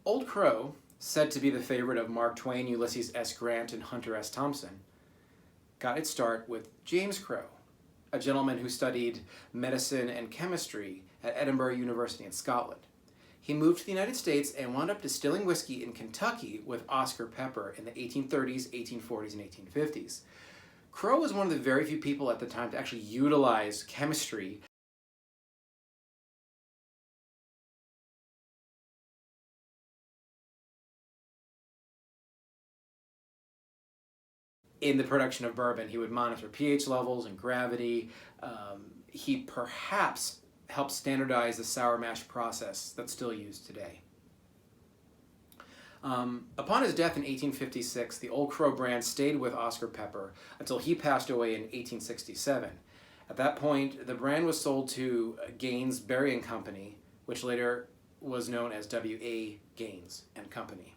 Old Crow, said to be the favorite of Mark Twain, Ulysses S. Grant, and Hunter S. Thompson, got its start with James Crow, a gentleman who studied medicine and chemistry at Edinburgh University in Scotland. He moved to the United States and wound up distilling whiskey in Kentucky with Oscar Pepper in the 1830s, 1840s, and 1850s. Crow was one of the very few people at the time to actually utilize chemistry in the production of bourbon. He would monitor pH levels and gravity. He perhaps helped standardize the sour mash process that's still used today. Upon his death in 1856, the Old Crow brand stayed with Oscar Pepper until he passed away in 1867. At that point, the brand was sold to Gaines Berry and Company, which later was known as W.A. Gaines and Company.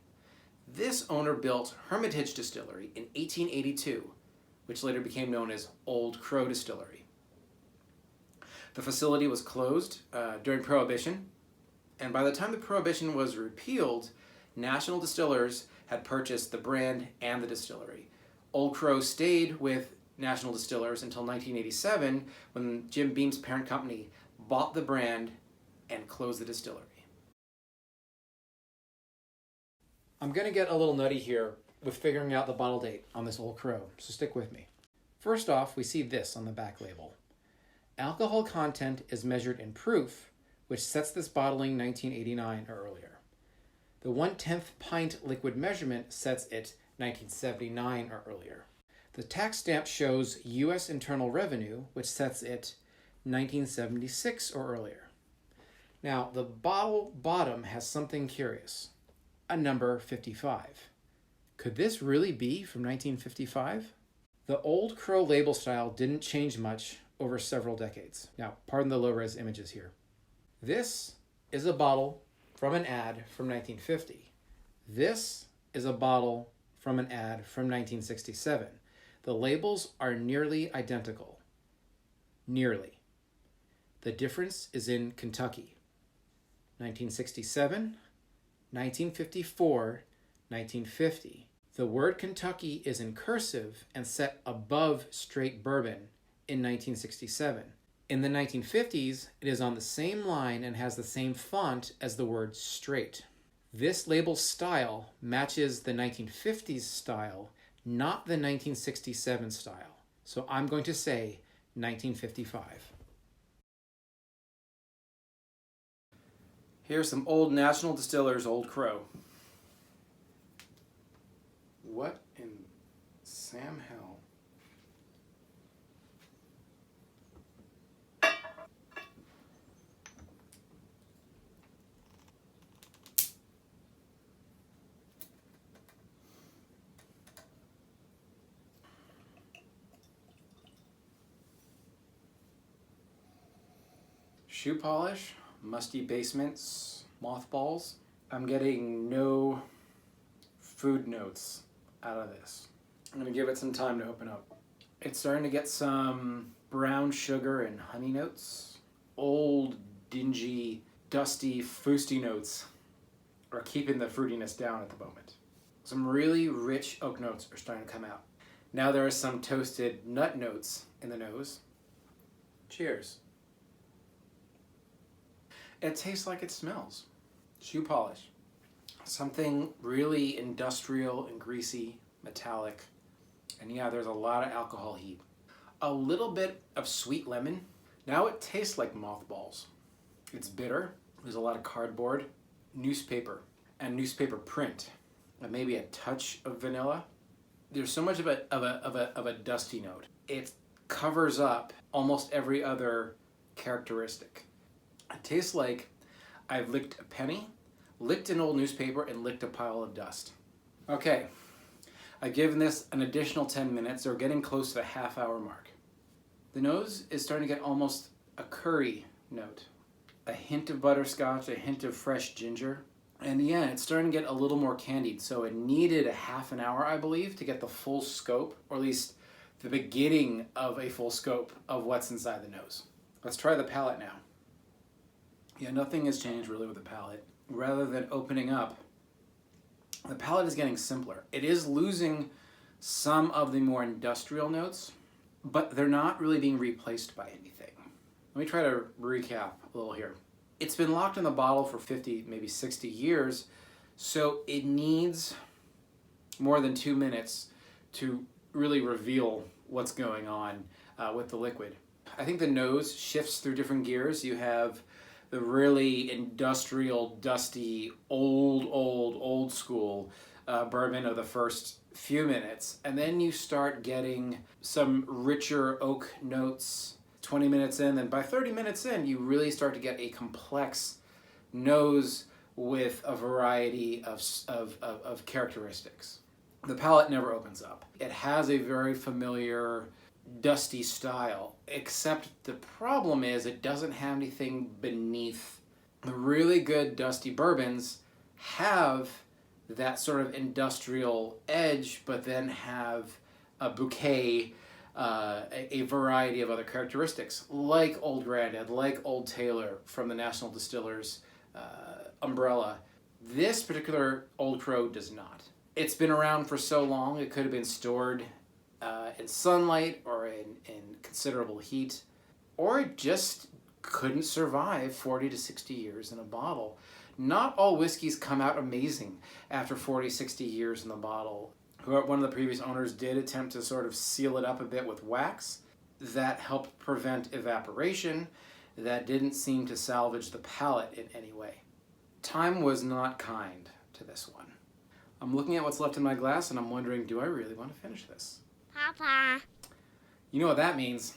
This owner built Hermitage Distillery in 1882, which later became known as Old Crow Distillery. The facility was closed during Prohibition, and by the time the Prohibition was repealed, National Distillers had purchased the brand and the distillery. Old Crow stayed with National Distillers until 1987, when Jim Beam's parent company bought the brand and closed the distillery. I'm going to get a little nutty here with figuring out the bottle date on this Old Crow, so stick with me. First off, we see this on the back label. Alcohol content is measured in proof, which sets this bottling 1989 or earlier. The 1/10 pint liquid measurement sets it 1979 or earlier. The tax stamp shows U.S. Internal Revenue, which sets it 1976 or earlier. Now, the bottle bottom has something curious. A number 55. Could this really be from 1955? The Old Crow label style didn't change much over several decades. Now, pardon the low-res images here. This is a bottle from an ad from 1950. This is a bottle from an ad from 1967. The labels are nearly identical. Nearly. The difference is in Kentucky. 1967, 1954, 1950. The word Kentucky is in cursive and set above straight bourbon in 1967. In the 1950s, it is on the same line and has the same font as the word straight. This label style matches the 1950s style, not the 1967 style. So I'm going to say 1955. Here's some old National Distillers Old Crow. What in Sam hell? Shoe polish, musty basements, mothballs. I'm getting no food notes out of this. I'm gonna give it some time to open up. It's starting to get some brown sugar and honey notes. Old, dingy, dusty, fruity notes are keeping the fruitiness down at the moment. Some really rich oak notes are starting to come out. Now there are some toasted nut notes in the nose. Cheers. It tastes like it smells. Shoe polish. Something really industrial and greasy, metallic. And yeah, there's a lot of alcohol heat. A little bit of sweet lemon. Now it tastes like mothballs. It's bitter. There's a lot of cardboard, newspaper, and newspaper print. And maybe a touch of vanilla. There's so much of a dusty note. It covers up almost every other characteristic. It tastes like I've licked a penny, licked an old newspaper, and licked a pile of dust. Okay, I've given this an additional 10 minutes, so we're getting close to the half-hour mark. The nose is starting to get almost a curry note. A hint of butterscotch, a hint of fresh ginger. And yeah, it's starting to get a little more candied, so it needed a half an hour, I believe, to get the full scope, or at least the beginning of a full scope of what's inside the nose. Let's try the palate now. Yeah, nothing has changed really with the palate. Rather than opening up the palate is getting simpler. It is losing some of the more industrial notes, but they're not really being replaced by anything. Let me try to recap a little here. It's been locked in the bottle for 50, maybe 60 years, so it needs more than 2 minutes to really reveal what's going on with the liquid. I think the nose shifts through different gears. You have the really industrial, dusty, old school bourbon of the first few minutes, and then you start getting some richer oak notes 20 minutes in, and by 30 minutes in, you really start to get a complex nose with a variety of characteristics. The palate never opens up. It has a very familiar dusty style, except the problem is it doesn't have anything beneath. The really good dusty bourbons have that sort of industrial edge, but then have a bouquet, a variety of other characteristics, like Old Grandad, like Old Taylor from the National Distillers umbrella. This particular Old Crow does not. It's been around for so long, it could have been stored in sunlight or in considerable heat, or it just couldn't survive 40 to 60 years in a bottle. Not all whiskeys come out amazing after 40, 60 years in the bottle. One of the previous owners did attempt to sort of seal it up a bit with wax. That helped prevent evaporation. That didn't seem to salvage the palate in any way. Time was not kind to this one. I'm looking at what's left in my glass and I'm wondering, do I really want to finish this? Papa. You know what that means.